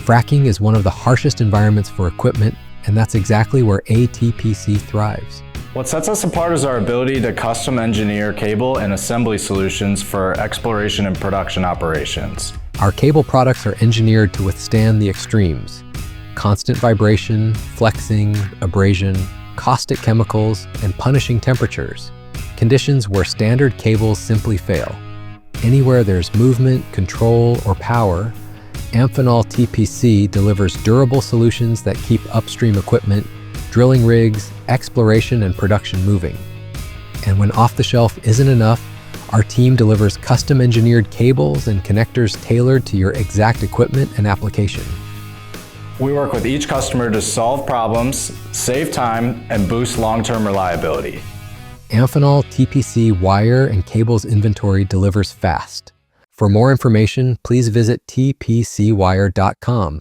Fracking is one of the harshest environments for equipment, and that's exactly where ATPC thrives. What sets us apart is our ability to custom engineer cable and assembly solutions for exploration and production operations. Our cable products are engineered to withstand the extremes: constant vibration, flexing, abrasion, caustic chemicals, and punishing temperatures, conditions where standard cables simply fail. Anywhere there's movement, control, or power, Amphenol TPC delivers durable solutions that keep upstream equipment, drilling rigs, exploration, and production moving. And when off-the-shelf isn't enough, our team delivers custom-engineered cables and connectors tailored to your exact equipment and application. We work with each customer to solve problems, save time, and boost long-term reliability. Amphenol TPC wire and cables inventory delivers fast. For more information, please visit tpcwire.com.